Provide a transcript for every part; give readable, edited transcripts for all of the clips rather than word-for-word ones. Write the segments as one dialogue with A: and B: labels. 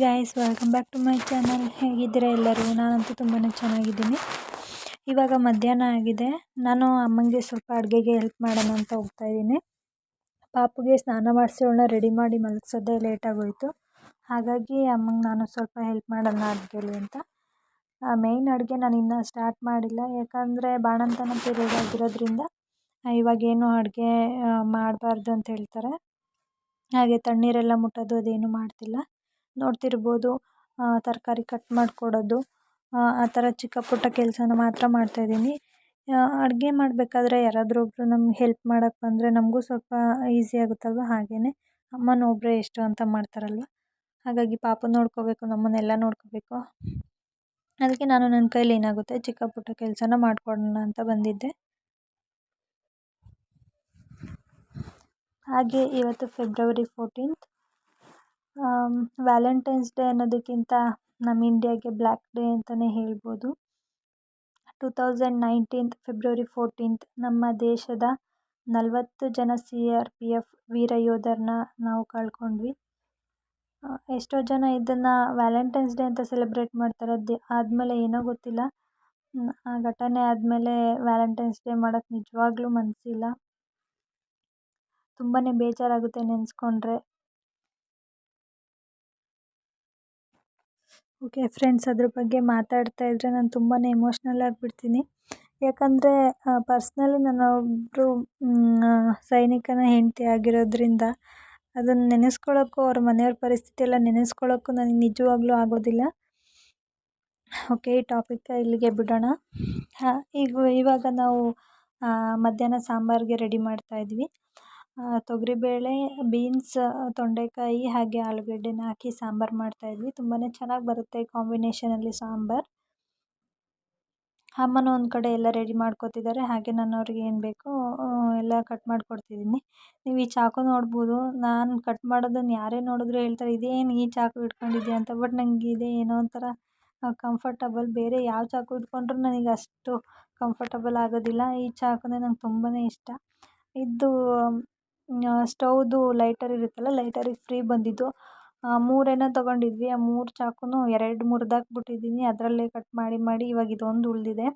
A: Guys, welcome back to my channel. ಹೇಗಿದ್ದೀರಾ ಎಲ್ಲರೂ? ನಾನಂತೂ ತುಂಬಾ ಚೆನ್ನಾಗಿದ್ದೀನಿ. ಇವಾಗ ಮಧ್ಯಾಹ್ನ ಆಗಿದೆ. ನಾನು ಅಮ್ಮಂಗೆ ಸ್ವಲ್ಪ ಅಡುಗೆಗೆ ಹೆಲ್ಪ್ ಮಾಡೋಣ ಅಂತ ಹೋಗ್ತಾ ಇದ್ದೀನಿ. ಪಾಪುಗೆ ಸ್ನಾನ ಮಾಡಿಸಿ ಅವಳನ್ನ ರೆಡಿ ಮಾಡಿ ಮಲಗಿಸೋದೇ ಲೇಟಾಗೋಯಿತು. ಹಾಗಾಗಿ ಅಮ್ಮಂಗೆ ನಾನು ಸ್ವಲ್ಪ ಹೆಲ್ಪ್ ಮಾಡೋಣ ಅಡುಗೆಲಿ ಅಂತ. ಮೇಯ್ನ್ ಅಡುಗೆ ನಾನು ಇನ್ನೂ ಸ್ಟಾರ್ಟ್ ಮಾಡಿಲ್ಲ, ಯಾಕಂದರೆ ಬಾಣಂತನ ಪೀರಿಯಡ್ ಆಗಿರೋದ್ರಿಂದ ಇವಾಗೇನು ಅಡುಗೆ ಮಾಡಬಾರ್ದು ಅಂತ ಹೇಳ್ತಾರೆ. ಹಾಗೆ ತಣ್ಣೀರೆಲ್ಲ ಮುಟ್ಟೋದು ಅದೇನು ಮಾಡ್ತಿಲ್ಲ. ನೋಡ್ತಿರ್ಬೋದು, ತರಕಾರಿ ಕಟ್ ಮಾಡಿಕೊಡೋದು, ಆ ಥರ ಚಿಕ್ಕ ಪುಟ್ಟ ಕೆಲಸನ ಮಾತ್ರ ಮಾಡ್ತಾಯಿದ್ದೀನಿ. ಅಡುಗೆ ಮಾಡಬೇಕಾದ್ರೆ ಯಾರಾದರೂ ಒಬ್ಬರು ನಮ್ಗೆ ಹೆಲ್ಪ್ ಮಾಡೋಕ್ಕೆ ಬಂದರೆ ನಮಗೂ ಸ್ವಲ್ಪ ಈಸಿ ಆಗುತ್ತಲ್ವ. ಹಾಗೆಯೇ ಅಮ್ಮನ ಒಬ್ಬರೇ ಎಷ್ಟು ಅಂತ ಮಾಡ್ತಾರಲ್ವ, ಹಾಗಾಗಿ ಪಾಪು ನೋಡ್ಕೋಬೇಕು, ನಮ್ಮನ್ನೆಲ್ಲ ನೋಡ್ಕೋಬೇಕು. ಅದಕ್ಕೆ ನಾನು ನನ್ನ ಕೈಲಿ ಏನಾಗುತ್ತೆ ಚಿಕ್ಕ ಪುಟ್ಟ ಕೆಲಸನ ಮಾಡಿಕೊಡೋಣ ಅಂತ ಬಂದಿದ್ದೆ. ಹಾಗೆ ಇವತ್ತು ಫೆಬ್ರವರಿ 14th. ವ್ಯಾಲೆಂಟೈನ್ಸ್ ಡೇ ಅನ್ನೋದಕ್ಕಿಂತ ನಮ್ಮ ಇಂಡಿಯಾಗೆ ಬ್ಲ್ಯಾಕ್ ಡೇ ಅಂತಲೇ ಹೇಳ್ಬೋದು. 2019 ಫೆಬ್ರವರಿ 14th ನಮ್ಮ ದೇಶದ 40 ಜನ CRPF ವೀರ ಯೋಧರನ್ನ ನಾವು ಕಳ್ಕೊಂಡ್ವಿ. ಎಷ್ಟೋ ಜನ ಇದನ್ನು ವ್ಯಾಲೆಂಟೈನ್ಸ್ ಡೇ ಅಂತ ಸೆಲೆಬ್ರೇಟ್ ಮಾಡ್ತಾರೆ. ಆದಮೇಲೆ ಏನೋ ಗೊತ್ತಿಲ್ಲ, ಆ ಘಟನೆ ಆದಮೇಲೆ ವ್ಯಾಲೆಂಟೈನ್ಸ್ ಡೇ ಮಾಡೋಕ್ಕೆ ನಿಜವಾಗ್ಲೂ ಮನಸ್ಸಿಲ್ಲ. ತುಂಬಾ ಬೇಜಾರಾಗುತ್ತೆ ನೆನೆಸ್ಕೊಂಡ್ರೆ. ಓಕೆ ಫ್ರೆಂಡ್ಸ್, ಅದ್ರ ಬಗ್ಗೆ ಮಾತಾಡ್ತಾ ಇದ್ದರೆ ನಾನು ತುಂಬಾ ಎಮೋಷ್ನಲ್ ಆಗಿಬಿಡ್ತೀನಿ. ಯಾಕಂದರೆ ಪರ್ಸ್ನಲಿ ನಾನು ಒಬ್ಬರು ಸೈನಿಕನ ಹೆಂಡತಿ ಆಗಿರೋದ್ರಿಂದ ಅದನ್ನು ನೆನೆಸ್ಕೊಳ್ಳೋಕ್ಕೂ ಅವ್ರ ಮನೆಯವ್ರ ಪರಿಸ್ಥಿತಿ ಎಲ್ಲ ನೆನೆಸ್ಕೊಳ್ಳೋಕ್ಕೂ ನನಗೆ ನಿಜವಾಗ್ಲೂ ಆಗೋದಿಲ್ಲ. ಓಕೆ, ಈ ಟಾಪಿಕ್ ಇಲ್ಲಿಗೆ ಬಿಡೋಣ. ಇವಾಗ ನಾವು ಮಧ್ಯಾಹ್ನ ಸಾಂಬಾರಿಗೆ ರೆಡಿ ಮಾಡ್ತಾಯಿದ್ವಿ. ತೊಗರಿಬೇಳೆ, ಬೀನ್ಸ್, ತೊಂಡೆಕಾಯಿ ಹಾಗೆ ಆಲೂಗಡ್ಡೆನ ಹಾಕಿ ಸಾಂಬಾರು ಮಾಡ್ತಾಯಿದ್ವಿ. ತುಂಬಾ ಚೆನ್ನಾಗಿ ಬರುತ್ತೆ ಕಾಂಬಿನೇಷನಲ್ಲಿ ಸಾಂಬಾರು. ಅಮ್ಮನೂ ಒಂದು ಕಡೆ ಎಲ್ಲ ರೆಡಿ ಮಾಡ್ಕೊತಿದ್ದಾರೆ, ಹಾಗೆ ನಾನು ಅವ್ರಿಗೆ ಏನು ಬೇಕೋ ಎಲ್ಲ ಕಟ್ ಮಾಡಿಕೊಡ್ತಿದ್ದೀನಿ. ನೀವು ಈ ಚಾಕು ನೋಡ್ಬೋದು. ನಾನು ಕಟ್ ಮಾಡೋದನ್ನು ಯಾರೇ ನೋಡಿದ್ರು ಹೇಳ್ತಾರೆ, ಇದೇನು ಈ ಚಾಕು ಇಟ್ಕೊಂಡಿದ್ಯಾ ಅಂತ. ಬಟ್ ನನಗೆ ಇದೇ ಏನೋ ಒಂಥರ ಕಂಫರ್ಟಬಲ್. ಬೇರೆ ಯಾವ ಚಾಕು ಇಟ್ಕೊಂಡ್ರೂ ನನಗೆ ಅಷ್ಟು ಕಂಫರ್ಟಬಲ್ ಆಗೋದಿಲ್ಲ. ಈ ಚಾಕುನೇ ನಂಗೆ ತುಂಬಾ ಇಷ್ಟ. ಇದು ಸ್ಟೌವ್ದು ಲೈಟರ್ ಇರುತ್ತಲ್ಲ, ಲೈಟರಿಗೆ ಫ್ರೀ ಬಂದಿದ್ದು. 3 ತೊಗೊಂಡಿದ್ವಿ. ಆ 3 ಚಾಕುನೂ 2 ಮುರಿದಾಕ್ಬಿಟ್ಟಿದ್ದೀನಿ. ಅದರಲ್ಲೇ ಕಟ್ ಮಾಡಿ ಇವಾಗ ಇದೊಂದು ಉಳಿದಿದೆ.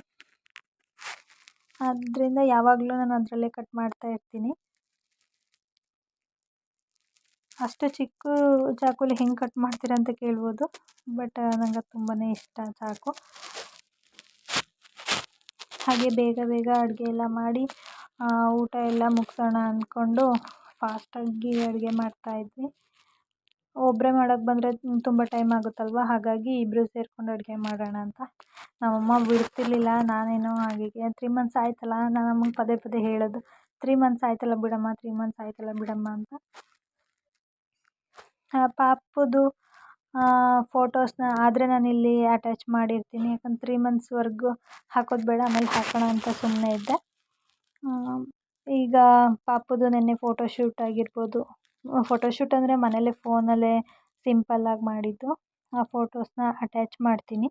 A: ಆದ್ದರಿಂದ ಯಾವಾಗಲೂ ನಾನು ಅದರಲ್ಲೇ ಕಟ್ ಮಾಡ್ತಾ ಇರ್ತೀನಿ. ಅಷ್ಟು ಚಿಕ್ಕ ಚಾಕುಲಿ ಹೆಂಗೆ ಕಟ್ ಮಾಡ್ತೀರಾ ಅಂತ ಕೇಳ್ಬೋದು, ಬಟ್ ನಂಗೆ ಅದು ತುಂಬಾ ಇಷ್ಟ ಚಾಕು. ಹಾಗೆ ಬೇಗ ಅಡುಗೆ ಎಲ್ಲ ಮಾಡಿ ಊಟ ಎಲ್ಲ ಮುಗಿಸೋಣ ಅಂದ್ಕೊಂಡು ಫಾಸ್ಟಾಗಿ ಅಡುಗೆ ಮಾಡ್ತಾಯಿದ್ವಿ. ಒಬ್ಬರೇ ಮಾಡೋಕ್ಕೆ ಬಂದರೆ ತುಂಬ ಟೈಮ್ ಆಗುತ್ತಲ್ವ, ಹಾಗಾಗಿ ಇಬ್ಬರು ಸೇರ್ಕೊಂಡು ಅಡುಗೆ ಮಾಡೋಣ ಅಂತ. ನಮ್ಮಮ್ಮ ಬಿಡ್ತಿರ್ಲಿಲ್ಲ. ನಾನೇನೋ ಹಾಗೆ 3 ಮಂತ್ಸ್ ಆಯ್ತಲ್ಲ, ನಾನು ಅಮ್ಮಂಗೆ ಪದೇ ಹೇಳೋದು, 3 ಮಂತ್ಸ್ ಆಯ್ತಲ್ಲ ಬಿಡಮ್ಮ, 3 ಮಂತ್ಸ್ ಆಯ್ತಲ್ಲ ಬಿಡಮ್ಮ ಅಂತ. ಪಾಪುದು ಫೋಟೋಸ್ನ ಆದರೆ ನಾನಿಲ್ಲಿ ಅಟ್ಯಾಚ್ ಮಾಡಿರ್ತೀನಿ, ಯಾಕಂದ್ರೆ 3 ಮಂತ್ಸ್ವರೆಗೂ ಹಾಕೋದು ಬೇಡ, ಆಮೇಲೆ ಹಾಕೋಣ ಅಂತ ಸುಮ್ಮನೆ ಇದ್ದೆ. ಈಗ ಪಾಪುದು ನೆನ್ನೆ ಫೋಟೋಶೂಟ್ ಆಗಿರ್ಬೋದು. ಫೋಟೋಶೂಟ್ ಅಂದರೆ ಮನೇಲೇ ಫೋನಲ್ಲೇ ಸಿಂಪಲ್ಲಾಗಿ ಮಾಡಿದ್ದು. ಆ ಫೋಟೋಸ್ನ ಅಟ್ಯಾಚ್ ಮಾಡ್ತೀನಿ.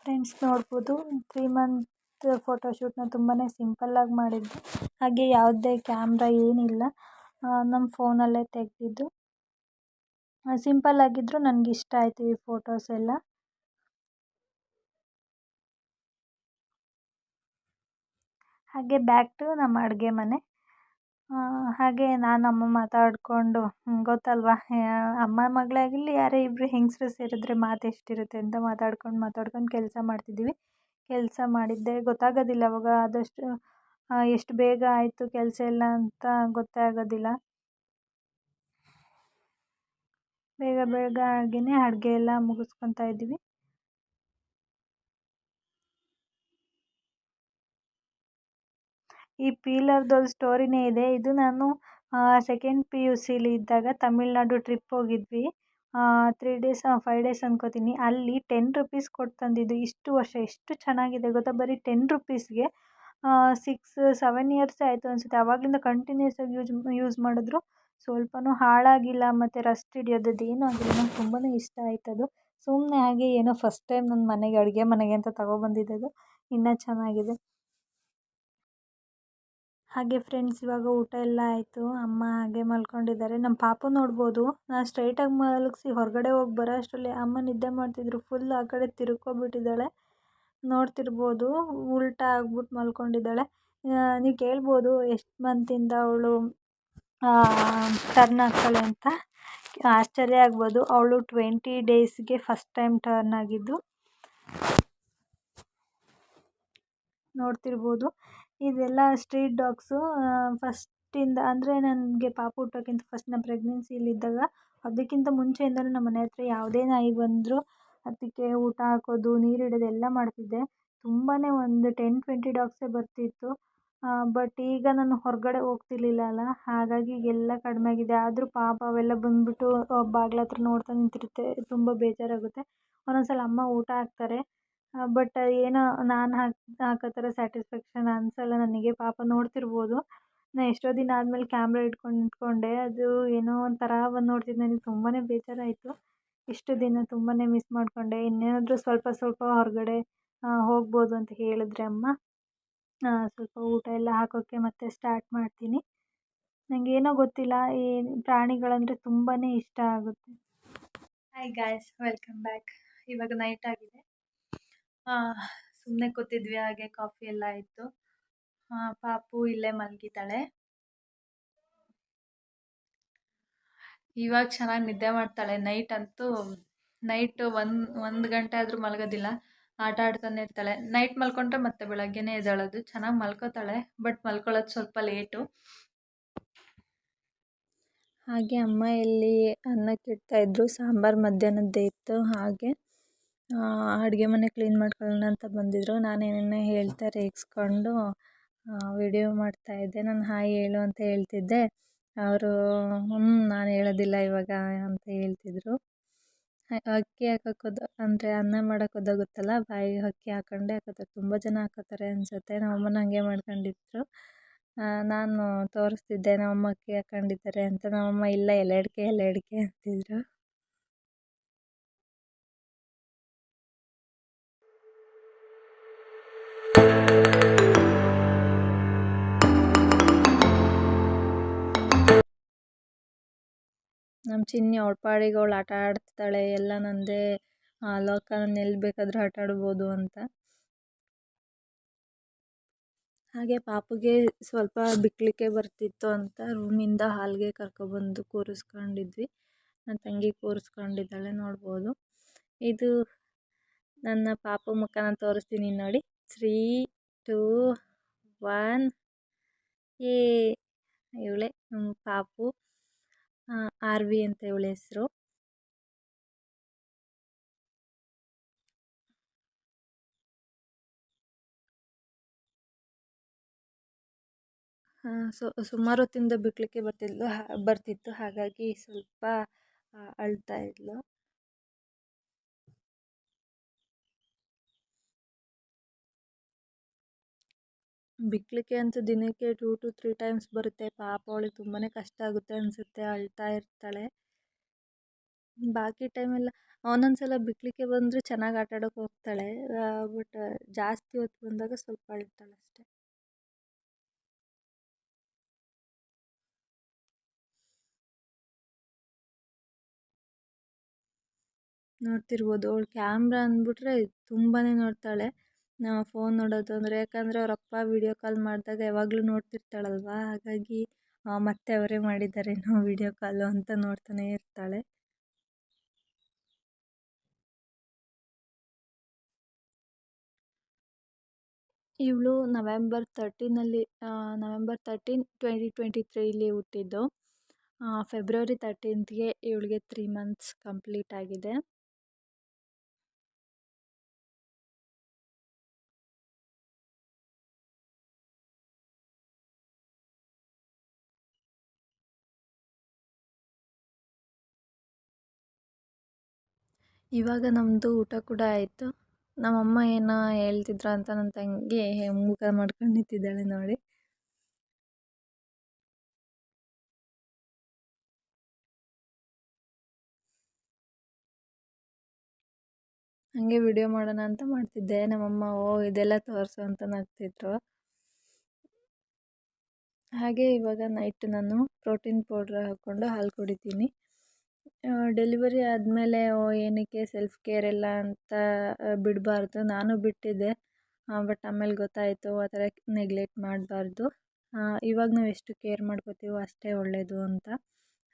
A: ಫ್ರೆಂಡ್ಸ್ ನೋಡ್ಬೋದು, 3 ಮಂತ್ ಫೋಟೋಶೂಟ್ನ ತುಂಬಾ ಸಿಂಪಲ್ಲಾಗಿ ಮಾಡಿದ್ದು. ಹಾಗೆ ಯಾವುದೇ ಕ್ಯಾಮ್ರಾ ಏನಿಲ್ಲ, ನಮ್ಮ ಫೋನಲ್ಲೇ ತೆಗೆದಿದ್ದು. ಸಿಂಪಲ್ಲಾಗಿದ್ದರೂ ನನಗಿಷ್ಟ ಆಯಿತು ಈ ಫೋಟೋಸ್ ಎಲ್ಲ. ಹಾಗೆ ಬ್ಯಾಕ್ ಟು ನಮ್ಮ ಅಡುಗೆ ಮನೆ. ಹಾಗೆ ನಾನು ಅಮ್ಮ ಮಾತಾಡಿಕೊಂಡು, ಗೊತ್ತಲ್ವ, ಅಮ್ಮ ಮಗಳೇ ಆಗಿರಲಿ ಯಾರೇ ಇಬ್ಬರು ಹೆಂಗಸರು ಸೇರಿದ್ರೆ ಮಾತು ಎಷ್ಟಿರುತ್ತೆ ಅಂತ ಮಾತಾಡ್ಕೊಂಡು ಕೆಲಸ ಮಾಡ್ತಿದ್ದೀವಿ. ಕೆಲಸ ಮಾಡಿದ್ದೆ ಗೊತ್ತಾಗೋದಿಲ್ಲ ಅವಾಗ. ಆದಷ್ಟು ಎಷ್ಟು ಬೇಗ ಆಯಿತು ಕೆಲಸ ಎಲ್ಲ ಅಂತ ಗೊತ್ತೇ ಆಗೋದಿಲ್ಲ. ಬೇಗ ಆಗಿನೇ ಅಡುಗೆ ಎಲ್ಲ ಮುಗಿಸ್ಕೊತಾ ಇದ್ದೀವಿ. ಈ ಪೀಲರ್ದೊಂದು ಸ್ಟೋರಿನೇ ಇದೆ. ಇದು ನಾನು ಸೆಕೆಂಡ್ PUCಲಿ ಇದ್ದಾಗ ತಮಿಳ್ನಾಡು ಟ್ರಿಪ್ ಹೋಗಿದ್ವಿ. 3 ಡೇಸ್ 5 ಡೇಸ್ ಅನ್ಕೋತೀನಿ. ಅಲ್ಲಿ 10 ರೂಪೀಸ್ ಕೊಟ್ಟು ತಂದಿದ್ದು. ಇಷ್ಟು ವರ್ಷ ಎಷ್ಟು ಚೆನ್ನಾಗಿದೆ ಗೊತ್ತಾ, ಬರೀ 10 ರೂಪೀಸ್ಗೆ 6-7 ಇಯರ್ಸೇ ಆಯಿತು ಅನಿಸುತ್ತೆ. ಆವಾಗಲಿಂದ ಕಂಟಿನ್ಯೂಸ್ ಆಗಿ ಯೂಸ್ ಮಾಡಿದ್ರು, ಸ್ವಲ್ಪನೂ ಹಾಳಾಗಿಲ್ಲ, ಮತ್ತು ರಸ್ಟ್ ಹಿಡಿಯೋದು ಅದೇನೂ ಆಗಿಲ್ಲ. ನಂಗೆ ತುಂಬಾ ಇಷ್ಟ ಆಯ್ತದು. ಸುಮ್ಮನೆ ಹಾಗೆ ಏನೋ ಫಸ್ಟ್ ಟೈಮ್ ನನ್ನ ಮನೆಗೆ ಅಡುಗೆ ಮನೆಗೆ ಅಂತ ತಗೊಬಂದಿದ್ದದು. ಇನ್ನೂ ಚೆನ್ನಾಗಿದೆ. ಹಾಗೆ ಫ್ರೆಂಡ್ಸ್ ಇವಾಗ ಊಟ ಎಲ್ಲ ಆಯಿತು. ಅಮ್ಮ ಹಾಗೆ ಮಲ್ಕೊಂಡಿದ್ದಾರೆ. ನಮ್ಮ ಪಾಪು ನೋಡ್ಬೋದು, ನಾನು ಸ್ಟ್ರೈಟಾಗಿ ಮಲಗಿಸಿ ಹೊರಗಡೆ ಹೋಗಿ ಬರೋ ಅಷ್ಟರಲ್ಲಿ ಅಮ್ಮ ನಿದ್ದೆ ಮಾಡ್ತಿದ್ರು. ಫುಲ್ ಆ ಕಡೆ ತಿರ್ಕೊಬಿಟ್ಟಿದ್ದಾಳೆ. ನೋಡ್ತಿರ್ಬೋದು, ಉಲ್ಟಾ ಆಗ್ಬಿಟ್ಟು ಮಲ್ಕೊಂಡಿದ್ದಾಳೆ. ನೀವು ಕೇಳ್ಬೋದು ಎಷ್ಟು ಮಂತಿಂದ ಅವಳು ಟರ್ನ್ ಆಗ್ತಾಳೆ ಅಂತ. ಆಶ್ಚರ್ಯ ಆಗ್ಬೋದು. ಅವಳು 20 ಡೇಸ್ಗೆ ಫಸ್ಟ್ ಟೈಮ್ ಟರ್ನ್ ಆಗಿದ್ದು. ನೋಡ್ತಿರ್ಬೋದು, ಇದೆಲ್ಲ ಸ್ಟ್ರೀಟ್ ಡಾಗ್ಸು. ಫಸ್ಟಿಂದ ಅಂದರೆ ನನಗೆ ಪಾಪು ಹುಟ್ಟೋಕ್ಕಿಂತ ಫಸ್ಟ್ ನಾನು ಪ್ರೆಗ್ನೆನ್ಸಿಲಿದ್ದಾಗ, ಅದಕ್ಕಿಂತ ಮುಂಚೆಯಿಂದಲೂ ನಮ್ಮ ಮನೆ ಹತ್ರ ಯಾವುದೇ ನಾಯಿ ಬಂದರೂ ಅದಕ್ಕೆ ಊಟ ಹಾಕೋದು, ನೀರಿಡೋದು ಎಲ್ಲ ಮಾಡ್ತಿದ್ದೆ. ತುಂಬಾ ಒಂದು 10-20 ಡಾಗ್ಸೇ ಬರ್ತಿತ್ತು. ಬಟ್ ಈಗ ನಾನು ಹೊರಗಡೆ ಹೋಗ್ತಿರ್ಲಿಲ್ಲ ಅಲ್ಲ, ಹಾಗಾಗಿ ಎಲ್ಲ ಕಡಿಮೆ ಆಗಿದೆ. ಆದರೂ ಪಾಪ ಅವೆಲ್ಲ ಬಂದುಬಿಟ್ಟು ಬಾಗ್ಲ ಹತ್ರ ನೋಡ್ತಾ ನಿಂತಿರುತ್ತೆ. ತುಂಬ ಬೇಜಾರಾಗುತ್ತೆ. ಒಂದೊಂದು ಸಲ ಅಮ್ಮ ಊಟ ಹಾಕ್ತಾರೆ, ಬಟ್ ಏನೋ ನಾನು ಹಾಕೋ ಥರ ಸ್ಯಾಟಿಸ್ಫ್ಯಾಕ್ಷನ್ ಅನಿಸಲ್ಲ ನನಗೆ. ಪಾಪ ನೋಡ್ತಿರ್ಬೋದು, ನಾನು ಎಷ್ಟೋ ದಿನ ಆದಮೇಲೆ ಕ್ಯಾಮ್ರಾ ಇಟ್ಕೊಂಡು ನಿಂತ್ಕೊಂಡೆ. ಅದು ಏನೋ ಒಂಥರ ಬಂದು ನೋಡ್ತಿದ್ದು, ನನಗೆ ತುಂಬಾ ಬೇಜಾರಾಯಿತು. ಇಷ್ಟು ದಿನ ತುಂಬಾ ಮಿಸ್ ಮಾಡಿಕೊಂಡೆ. ಇನ್ನೇನಾದರೂ ಸ್ವಲ್ಪ ಸ್ವಲ್ಪ ಹೊರಗಡೆ ಹೋಗ್ಬೋದು ಅಂತ ಹೇಳಿದ್ರೆ ಅಮ್ಮ. ಸ್ವಲ್ಪ ಊಟ ಎಲ್ಲ ಹಾಕೋಕ್ಕೆ ಮತ್ತೆ ಸ್ಟಾರ್ಟ್ ಮಾಡ್ತೀನಿ. ನನಗೇನೋ ಗೊತ್ತಿಲ್ಲ, ಈ ಪ್ರಾಣಿಗಳಂದರೆ ತುಂಬಾ ಇಷ್ಟ ಆಗುತ್ತೆ. Hi guys, welcome back. ಇವಾಗ ನೈಟ್ ಆಗಿದೆ. ಸುಮ್ಮನೆ ಕೂತಿದ್ವಿ, ಹಾಗೆ ಕಾಫಿ ಎಲ್ಲ ಆಯಿತು. ಪಾಪು ಇಲ್ಲೇ ಮಲಗಿದ್ದಾಳೆ. ಇವಾಗ ಚೆನ್ನಾಗಿ ನಿದ್ದೆ ಮಾಡ್ತಾಳೆ. ನೈಟ್ ಒಂದು ಗಂಟೆ ಆದರೂ ಮಲಗೋದಿಲ್ಲ, ಆಟ ಆಡ್ತಾನೆ ಇರ್ತಾಳೆ. ನೈಟ್ ಮಲ್ಕೊಂಡ್ರೆ ಮತ್ತೆ ಬೆಳಗ್ಗೆನೇ ಎದ್ದೇಳೋದು. ಚೆನ್ನಾಗಿ ಮಲ್ಕೋತಾಳೆ, ಬಟ್ ಮಲ್ಕೊಳ್ಳೋದು ಸ್ವಲ್ಪ ಲೇಟು. ಹಾಗೆ ಅಮ್ಮ ಇಲ್ಲಿ ಅನ್ನಕ್ಕೆ ಇಡ್ತಾಯಿದ್ರು. ಸಾಂಬಾರು ಮಧ್ಯಾಹ್ನದ್ದೇ ಇತ್ತು. ಹಾಗೆ ಅಡುಗೆ ಮನೆ ಕ್ಲೀನ್ ಮಾಡ್ಕೊಳ್ಳೋಣ ಅಂತ ಬಂದಿದ್ದರು. ನಾನೇನೇನೋ ಹೇಳ್ತಾ ರೇಗಿಸ್ಕೊಂಡು ವಿಡಿಯೋ ಮಾಡ್ತಾಯಿದ್ದೆ. ನಾನು ಹಾಯ್ ಹೇಳು ಅಂತ ಹೇಳ್ತಿದ್ದೆ. ಅವರು ನಾನು ಹೇಳೋದಿಲ್ಲ ಇವಾಗ ಅಂತ ಹೇಳ್ತಿದ್ರು. ಅಕ್ಕಿ ಹಾಕೋದು ಅಂದರೆ ಅನ್ನ ಮಾಡೋಕೆ ಗೊತ್ತಾಗುತ್ತಲ್ಲ, ಬಾಯಿಗೆ ಅಕ್ಕಿ ಹಾಕೊಂಡೆ ಹಾಕೋತಾರೆ. ತುಂಬ ಜನ ಹಾಕೋತಾರೆ ಅನಿಸುತ್ತೆ. ನಮ್ಮಮ್ಮನ ಹಂಗೆ ಮಾಡ್ಕೊಂಡಿದ್ರು. ನಾನು ತೋರಿಸ್ತಿದ್ದೆ ನಮ್ಮಮ್ಮ ಅಕ್ಕಿ ಹಾಕೊಂಡಿದ್ದಾರೆ ಅಂತ. ನಮ್ಮಮ್ಮ ಇಲ್ಲ ಎಲೆ ಅಡಿಕೆ ಅಂತಿದ್ರು. ನಮ್ಮ ಚಿನ್ನಿ ಅವಳ ಪಾಡಿಗೆ ಅವಳು ಆಟ ಆಡ್ತಾಳೆ. ಎಲ್ಲ ನಂದೇ ಲೋಕ, ನಾನು ಎಲ್ಲಿ ಬೇಕಾದರೂ ಆಟ ಆಡ್ಬೋದು ಅಂತ. ಹಾಗೆ ಪಾಪುಗೆ ಸ್ವಲ್ಪ ಬಿಕ್ಕಳಿಕೆ ಬರ್ತಿತ್ತು ಅಂತ ರೂಮಿಂದ ಹಾಲ್ಗೆ ಕರ್ಕೊಬಂದು ಕೂರಿಸ್ಕೊಂಡಿದ್ವಿ. ನನ್ನ ತಂಗಿ ಕೂರಿಸ್ಕೊಂಡಿದ್ದಾಳೆ, ನೋಡ್ಬೋದು. ಇದು ನನ್ನ ಪಾಪು ಮುಖ ನಾನು ತೋರಿಸ್ತೀನಿ ನೋಡಿ. 3, 2, 1 ಇವಳೆ ಪಾಪು. ಆರ್ವಿ ಅಂತ ಇವಳ ಹೆಸರು. ಸುಮಾರು ಹೊತ್ತಿಂದ ಬಿಕ್ಕಳಿಕೆ ಬರ್ತಿತ್ತು. ಹಾಗಾಗಿ ಸ್ವಲ್ಪ ಅಳ್ತಾ ಇದ್ಲು. ಬಿಕ್ಕಳಿಕೆ ಅಂತೂ ದಿನಕ್ಕೆ 2 to 3 ಟೈಮ್ಸ್ ಬರುತ್ತೆ. ಪಾಪ ಅವಳಿಗೆ ತುಂಬಾ ಕಷ್ಟ ಆಗುತ್ತೆ ಅನಿಸುತ್ತೆ, ಅಳ್ತಾ ಇರ್ತಾಳೆ. ಬಾಕಿ ಟೈಮೆಲ್ಲ ಒಂದೊಂದ್ಸಲ ಬಿಕ್ಕಳಿಕೆ ಬಂದರೆ ಚೆನ್ನಾಗಿ ಆಟ ಆಡೋಕೆ ಹೋಗ್ತಾಳೆ. ಬಟ್ ಜಾಸ್ತಿ ಹೊತ್ತು ಬಂದಾಗ ಸ್ವಲ್ಪ ಅಳ್ತಾಳೆ ಅಷ್ಟೆ. ನೋಡ್ತಿರ್ಬೋದು, ಅವಳು ಕ್ಯಾಮ್ರಾ ಅಂದ್ಬಿಟ್ರೆ ತುಂಬಾ ನೋಡ್ತಾಳೆ. ಫೋನ್ ನೋಡೋದು ಅಂದರೆ, ಯಾಕಂದರೆ ಅವರಪ್ಪ ವಿಡಿಯೋ ಕಾಲ್ ಮಾಡಿದಾಗ ಯಾವಾಗಲೂ ನೋಡ್ತಿರ್ತಾಳಲ್ವ, ಹಾಗಾಗಿ ಮತ್ತೆ ಅವರೇ ಮಾಡಿದ್ದಾರೇನೋ ವಿಡಿಯೋ ಕಾಲು ಅಂತ ನೋಡ್ತಾನೆ ಇರ್ತಾಳೆ. ಇವಳು ನವೆಂಬರ್ 13, 2023 ಹುಟ್ಟಿದ್ದು. ಫೆಬ್ರವರಿ 13ಗೆ ಇವಳಿಗೆ 3 months ಕಂಪ್ಲೀಟ್ ಆಗಿದೆ. ಇವಾಗ ನಮ್ಮದು ಊಟ ಕೂಡ ಆಯಿತು. ನಮ್ಮಮ್ಮ ಏನೋ ಹೇಳ್ತಿದ್ರು ಅಂತ ನನ್ನ ತಂಗಿ ಮುಖ ಮಾಡ್ಕೊಂಡು ನಿಂತಿದ್ದಾಳೆ ನೋಡಿ. ಹಾಗೆ ವಿಡಿಯೋ ಮಾಡೋಣ ಅಂತ ಮಾಡ್ತಿದ್ದೆ. ನಮ್ಮಮ್ಮ ಇದೆಲ್ಲ ತೋರಿಸು ಅಂತ ನಗ್ತಿದ್ರು.
B: ಹಾಗೆ ಇವಾಗ ನೈಟ್ ನಾನು ಪ್ರೋಟೀನ್ ಪೌಡ್ರ್ ಹಾಕ್ಕೊಂಡು ಹಾಲು ಕುಡಿತೀನಿ. ಡೆಲಿವರಿ ಆದಮೇಲೆ ಏನಕ್ಕೆ ಸೆಲ್ಫ್ ಕೇರ್ ಎಲ್ಲ ಅಂತ ಬಿಡಬಾರ್ದು. ನಾನು ಬಿಟ್ಟಿದ್ದೆ, ಬಟ್ ಆಮೇಲೆ ಗೊತ್ತಾಯಿತು ಆ ಥರ ನೆಗ್ಲೆಕ್ಟ್ ಮಾಡಬಾರ್ದು. ಇವಾಗ ನಾವು ಎಷ್ಟು ಕೇರ್ ಮಾಡ್ಕೋತೀವೋ ಅಷ್ಟೇ ಒಳ್ಳೆಯದು ಅಂತ.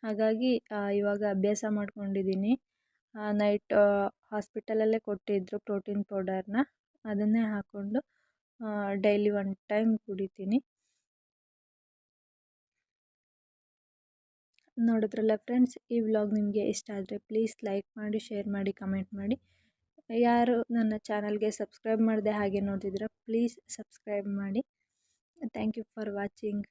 B: ಹಾಗಾಗಿ ಇವಾಗ ಅಭ್ಯಾಸ ಮಾಡ್ಕೊಂಡಿದ್ದೀನಿ. ನೈಟ್ ಹಾಸ್ಪಿಟಲಲ್ಲೇ ಕೊಟ್ಟಿದ್ದರು ಪ್ರೋಟೀನ್ ಪೌಡರ್ನ, ಅದನ್ನೇ ಹಾಕ್ಕೊಂಡು ಡೈಲಿ 1 ಟೈಮ್ ಕುಡಿತೀನಿ. ನೋಡಿದ್ರಲ್ಲ ಫ್ರೆಂಡ್ಸ್, ಈ ವ್ಲಾಗ್ ನಿಮಗೆ ಇಷ್ಟ ಆದರೆ ಪ್ಲೀಸ್ ಲೈಕ್ ಮಾಡಿ, ಶೇರ್ ಮಾಡಿ, ಕಮೆಂಟ್ ಮಾಡಿ. ಯಾರು ನನ್ನ ಚಾನಲ್ಗೆ ಸಬ್ಸ್ಕ್ರೈಬ್ ಮಾಡದೆ ಹಾಗೆ ನೋಡ್ತಿದ್ದೀರಾ ಪ್ಲೀಸ್ ಸಬ್ಸ್ಕ್ರೈಬ್ ಮಾಡಿ. Thank you for watching.